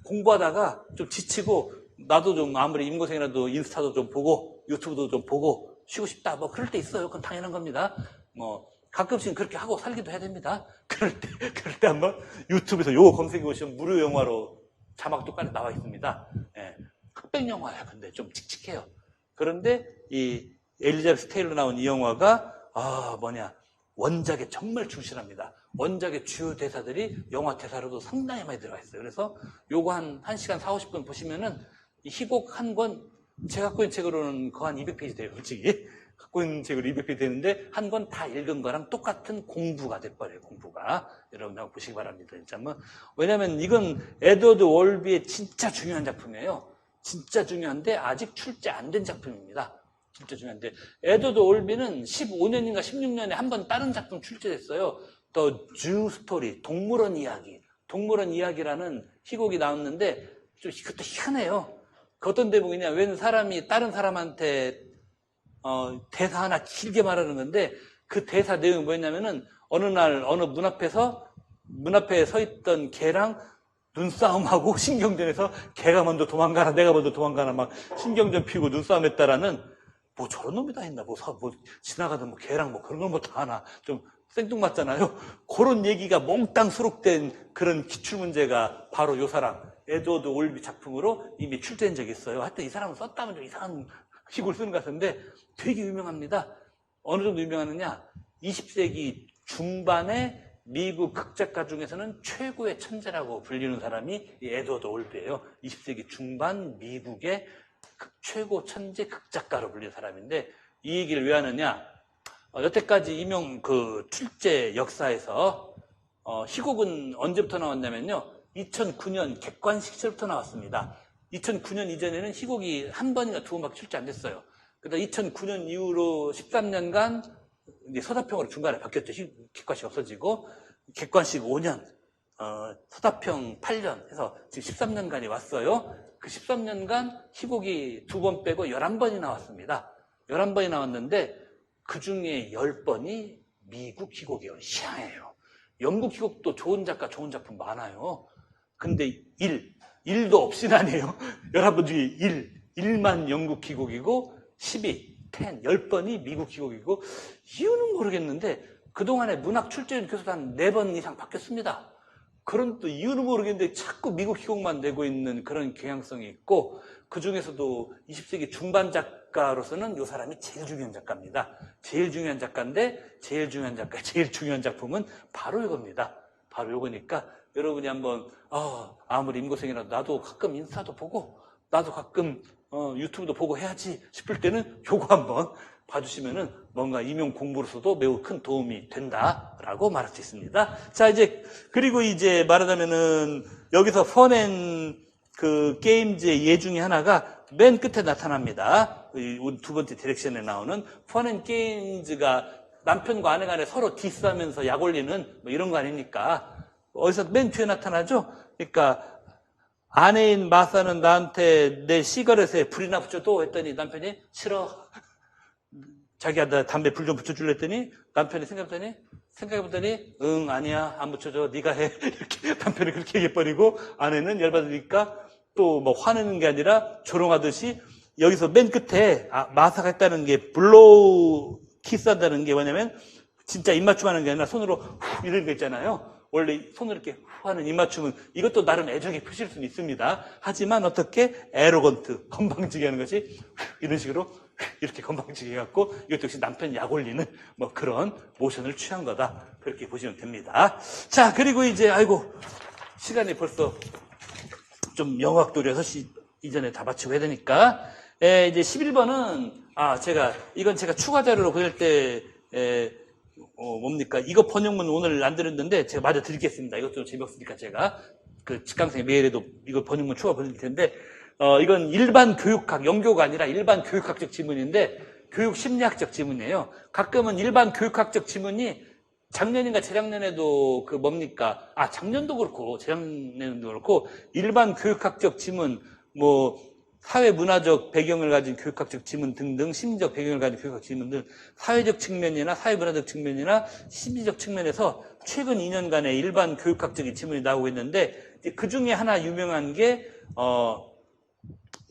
공부하다가 좀 지치고 나도 좀 아무리 임고생이라도 인스타도 좀 보고 유튜브도 좀 보고 쉬고 싶다 그럴 때 있어요. 그건 당연한 겁니다. 가끔씩 그렇게 하고 살기도 해야 됩니다. 그럴 때 한번 유튜브에서 요거 검색해 보시면 무료 영화로 자막도 깔려 나와 있습니다. 흑백 영화야. 근데 좀 칙칙해요. 그런데 이 엘리자베스 테일러 나온 이 영화가 원작에 정말 충실합니다. 원작의 주요 대사들이 영화 대사로도 상당히 많이 들어가 있어요. 그래서 요거 한 1시간 40, 50분 보시면은 이 희곡 한 권, 제가 갖고 있는 책으로는 거의 한 200페이지 돼요, 솔직히. 갖고 있는 책으로 200페이지 되는데 한 권 다 읽은 거랑 똑같은 공부가 돼버려요, 공부가. 여러분 한번 보시기 바랍니다, 진짜. 왜냐면 이건 에드워드 월비의 진짜 중요한 작품이에요. 진짜 중요한데 아직 출제 안 된 작품입니다. 진짜 중요한데. 에드워드 월비는 15년인가 16년에 한 번 다른 작품 출제됐어요. The Zoo Story, 동물원 이야기. 동물원 이야기라는 희곡이 나왔는데 좀 그것도 희한해요. 그 어떤 대목이냐, 웬 사람이 다른 사람한테 대사 하나 길게 말하는 건데 그 대사 내용이 뭐였냐면은 어느 날 어느 문 앞에 서 있던 개랑 눈싸움하고 신경전에서 개가 먼저 도망가나 내가 먼저 도망가나 막 신경전 피우고 눈싸움 했다라는 저런 놈이 다 있나 지나가던 개랑 그런 걸 다 하나 좀 생뚱맞잖아요. 그런 얘기가 몽땅 수록된 그런 기출문제가 바로 요 사람 에드워드 올비 작품으로 이미 출제된 적이 있어요. 하여튼 이 사람은 썼다면 좀 이상한 희곡을 쓰는 것 같은데 되게 유명합니다. 어느 정도 유명하느냐, 20세기 중반에 미국 극작가 중에서는 최고의 천재라고 불리는 사람이 이 에드워드 올비예요. 20세기 중반 미국의 최고 천재 극작가로 불리는 사람인데 이 얘기를 왜 하느냐, 여태까지 출제 역사에서 희곡은 언제부터 나왔냐면요, 2009년 객관식 시절부터 나왔습니다. 2009년 이전에는 희곡이 한 번이나 두 번밖에 출제 안 됐어요. 그러다 2009년 이후로 13년간 이제 서사평으로 중간에 바뀌었죠. 객관식 없어지고 객관식 5년, 서사평 8년 해서 지금 13년간이 왔어요. 그 13년간 희곡이 2번 빼고 11번이 나왔습니다. 11번이 나왔는데 그 중에 10번이 미국 희곡이에요. 희한해요. 영국 희곡도 좋은 작가, 좋은 작품 많아요. 근데 1도 없이나네요. 11번 중에 1만 영국 희곡이고 10이 10번이 미국 희곡이고 이유는 모르겠는데 그동안에 문학 출제율 계속 한 4번 이상 바뀌었습니다. 그런 또 이유는 모르겠는데 자꾸 미국 희곡만 내고 있는 그런 경향성이 있고 그 중에서도 20세기 중반 작가로서는 이 사람이 제일 중요한 작가입니다. 제일 중요한 작가인데 제일 중요한 작가, 제일 중요한 작품은 바로 이겁니다. 바로 이거니까 여러분이 한번 아무리 임고생이라도 나도 가끔 인스타도 보고 나도 가끔 유튜브도 보고 해야지 싶을 때는 요거 한번 봐주시면은 뭔가 임용 공부로서도 매우 큰 도움이 된다라고 말할 수 있습니다. 자, 그리고 말하자면은 여기서 펀앤 게임즈의 예 중에 하나가 맨 끝에 나타납니다. 두 번째 디렉션에 나오는 펀앤 게임즈가 남편과 아내 간에 서로 디스하면서 약 올리는 이런 거 아닙니까? 어디서 맨 뒤에 나타나죠? 그러니까 아내인 마사는 나한테 내 시가렛에 불이나 붙여도 했더니 남편이 싫어. 자기가 나 담배 불 좀 붙여줄래 했더니 남편이 생각했더니 생각해보더니 응 아니야 안 붙여줘 네가 해 이렇게 남편이 그렇게 얘기해버리고 아내는 열받으니까 또 뭐 화내는 게 아니라 조롱하듯이 여기서 맨 끝에 마사가 했다는 게 블로우 키스한다는 게 뭐냐면 진짜 입맞춤하는 게 아니라 손으로 후 이런 거 있잖아요. 원래 손으로 이렇게 후 하는 입맞춤은 이것도 나름 애정의 표시일 수는 있습니다. 하지만 어떻게 에로건트 건방지게 하는 것이 이런 식으로 이렇게 건방지게 해갖고 이것도 역시 남편 약 올리는 뭐 그런 모션을 취한 거다. 그렇게 보시면 됩니다. 자, 그리고 이제 아이고 시간이 벌써 좀 영악돌이 6시 이전에 다 마치고 해야 되니까 이제 11번은 이건 제가 추가 자료로 그릴 때 뭡니까? 이거 번역문 오늘 안 드렸는데 제가 마저 드리겠습니다. 이것도 좀 재미없으니까 제가 그 직강생 메일에도 이거 번역문 추가 보내드릴 텐데 이건 일반 교육학, 영교가 아니라 일반 교육학적 지문인데 교육 심리학적 지문이에요. 가끔은 일반 교육학적 지문이 작년인가 재작년에도 그 뭡니까? 작년도 그렇고 재작년에도 그렇고 일반 교육학적 지문 뭐 사회문화적 배경을 가진 교육학적 지문 등등 심리적 배경을 가진 교육학 지문들 사회적 측면이나 사회문화적 측면이나 심리적 측면에서 최근 2년간의 일반 교육학적인 지문이 나오고 있는데 그 중에 하나 유명한 게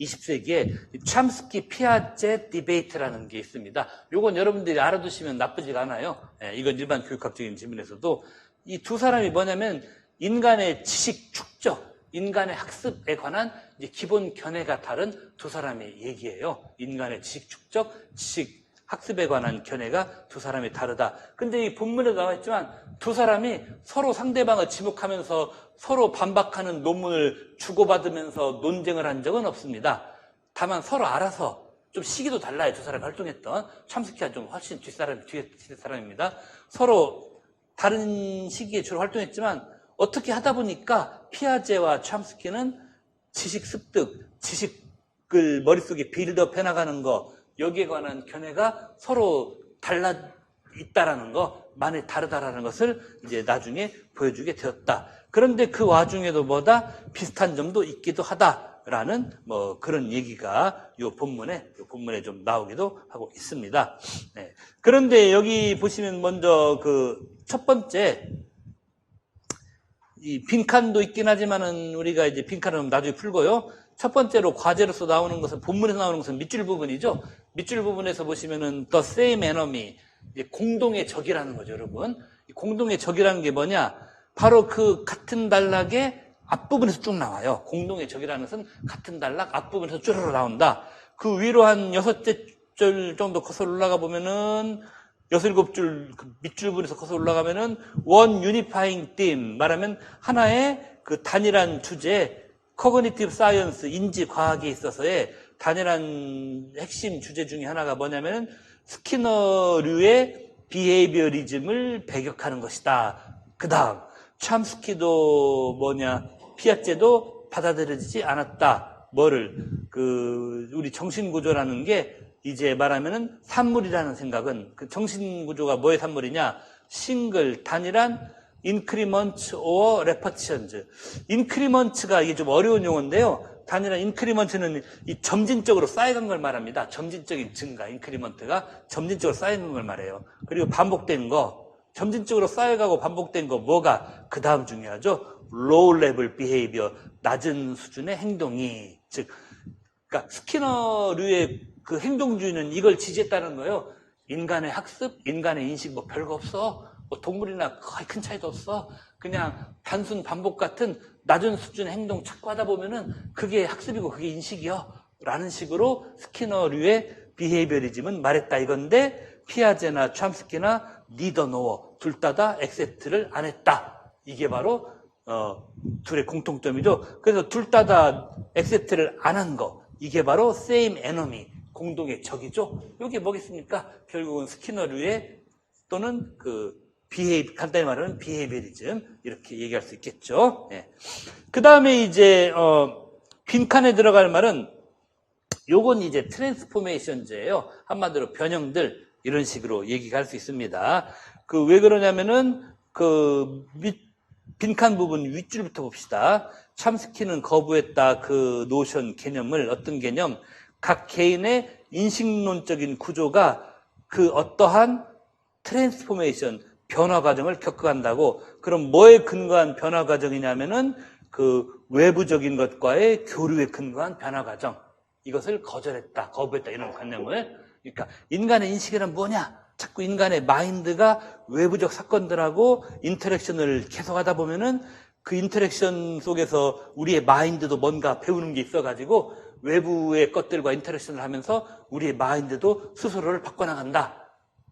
20세기에 참스키 피아제 디베이트라는 게 있습니다. 이건 여러분들이 알아두시면 나쁘지가 않아요. 이건 일반 교육학적인 지문에서도 이 두 사람이 뭐냐면 인간의 지식 축적, 인간의 학습에 관한 이제 기본 견해가 다른 두 사람의 얘기예요. 인간의 지식 축적, 지식 학습에 관한 견해가 두 사람이 다르다. 근데 이 본문에 나와 있지만 두 사람이 서로 상대방을 지목하면서 서로 반박하는 논문을 주고받으면서 논쟁을 한 적은 없습니다. 다만 서로 알아서 좀 시기도 달라요. 두 사람이 활동했던 참스키가 좀 훨씬 뒷사람입니다. 서로 다른 시기에 주로 활동했지만 어떻게 하다 보니까 피아제와 참스키는 지식 습득, 지식을 머릿속에 빌드업 해나가는 거 여기에 관한 견해가 서로 달라 있다라는 거, 많이 다르다라는 것을 이제 나중에 보여주게 되었다. 그런데 그 와중에도 뭐다 비슷한 점도 있기도 하다라는 뭐 그런 얘기가 이 본문에 좀 나오기도 하고 있습니다. 네. 그런데 여기 보시면 먼저 그 첫 번째 이 빈칸도 있긴 하지만은 우리가 이제 빈칸은 나중에 풀고요. 첫 번째로 과제로서 나오는 것은 본문에서 나오는 것은 밑줄 부분이죠. 밑줄 부분에서 보시면은 the same enemy 공동의 적이라는 거죠, 여러분. 공동의 적이라는 게 뭐냐? 바로 그 같은 단락의 앞부분에서 쭉 나와요. 공동의 적이라는 것은 같은 단락 앞부분에서 쭈르르 나온다. 그 위로 한 6줄 정도 커서 올라가 보면은 6, 7줄 그 밑줄 부분에서 커서 올라가면은 one unifying theme 말하면 하나의 그 단일한 주제 cognitive science 인지 과학에 있어서의 단일한 핵심 주제 중에 하나가 뭐냐면은 스키너류의 비헤이비어리즘을 배격하는 것이다. 그 다음 참스키도 피아제도 받아들여지지 않았다. 우리 정신구조라는 게 이제 말하면은 산물이라는 생각은 그 정신구조가 뭐의 산물이냐? 싱글, 단일한 인크리먼트 or repetitions. 인크리먼트가 이게 좀 어려운 용어인데요. 단일한 인크리먼트는 이 점진적으로 쌓여간 걸 말합니다. 점진적인 증가, 인크리먼트가 점진적으로 쌓이는 걸 말해요. 그리고 반복된 거, 점진적으로 쌓여가고 반복된 거 뭐가 그 다음 중요하죠? low level behavior, 낮은 수준의 행동이 즉, 그러니까 스키너류의 그 행동주의는 이걸 지지했다는 거예요. 인간의 학습, 인간의 인식 뭐 별거 없어. 뭐 동물이나 거의 큰 차이도 없어. 그냥 단순 반복 같은 낮은 수준의 행동 자꾸 하다 보면은 그게 학습이고 그게 인식이요. 라는 식으로 스키너류의 비헤이비어리즘은 말했다 이건데 피아제나 참스키나 니더 노어 둘 다 액셉트를 안 했다. 이게 바로 둘의 공통점이죠. 그래서 둘 다 액셉트를 안 한 거. 이게 바로 same enemy, 공동의 적이죠. 이게 뭐겠습니까? 결국은 스키너류의 또는 간단히 말하면 비헤이비어리즘 이렇게 얘기할 수 있겠죠. 네. 그 다음에 이제 빈칸에 들어갈 말은 요건 이제 트랜스포메이션즈예요. 한마디로 변형들 이런 식으로 얘기할 수 있습니다. 왜 그러냐면은 빈칸 부분 윗줄부터 봅시다. 참스키는 거부했다 그 노션 개념을 어떤 개념? 각 개인의 인식론적인 구조가 그 어떠한 트랜스포메이션, 변화 과정을 겪어간다고. 그럼 뭐에 근거한 변화 과정이냐면은 그 외부적인 것과의 교류에 근거한 변화 과정. 이것을 거절했다, 거부했다 이런 관념을. 그러니까 인간의 인식이란 뭐냐? 자꾸 인간의 마인드가 외부적 사건들하고 인터랙션을 계속하다 보면은 그 인터랙션 속에서 우리의 마인드도 뭔가 배우는 게 있어가지고 외부의 것들과 인터랙션을 하면서 우리의 마인드도 스스로를 바꿔나간다.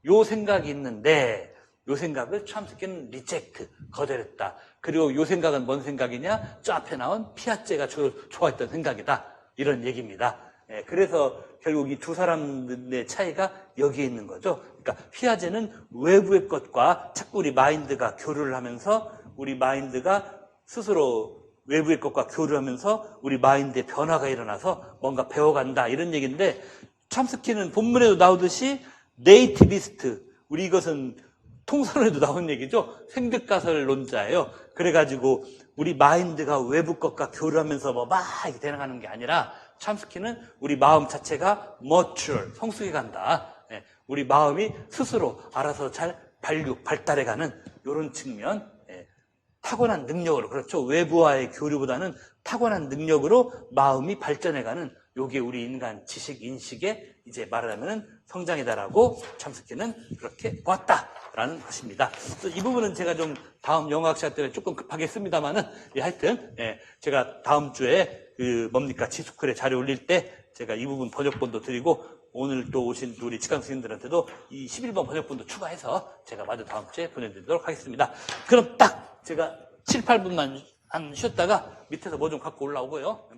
요 생각이 있는데 요 생각을 촘스키는 리젝트, 거절했다. 그리고 요 생각은 뭔 생각이냐? 저 앞에 나온 피아제가 좋아했던 생각이다. 이런 얘기입니다. 그래서 결국 이 두 사람의 차이가 여기에 있는 거죠. 그러니까 피아제는 외부의 것과 자꾸 우리 마인드가 교류를 하면서 우리 마인드가 스스로 외부의 것과 교류하면서 우리 마인드에 변화가 일어나서 뭔가 배워간다 이런 얘기인데 촘스키는 본문에도 나오듯이 네이티비스트, 우리 이것은 통설에도 나온 얘기죠. 생득가설론자예요. 그래가지고 우리 마인드가 외부 것과 교류하면서 뭐 막 이렇게 되나가는 게 아니라 촘스키는 우리 마음 자체가 mature, 성숙해 간다. 우리 마음이 스스로 알아서 잘 발달해가는 이런 측면, 타고난 능력으로, 그렇죠. 외부와의 교류보다는 타고난 능력으로 마음이 발전해가는 요게 우리 인간 지식, 인식의 이제 말하자면 성장이다라고 촘스키는 그렇게 보았다라는 것입니다. 이 부분은 제가 좀 다음 영어학 시간 때문에 조금 급하게 했습니다만은, 하여튼, 제가 다음 주에 지수클에 자료 올릴 때 제가 이 부분 번역본도 드리고 오늘 또 오신 우리 직강 스님들한테도 이 11번 번역본도 추가해서 제가 마저 다음 주에 보내드리도록 하겠습니다. 그럼 딱 제가 7, 8분만 쉬었다가 밑에서 뭐 좀 갖고 올라오고요.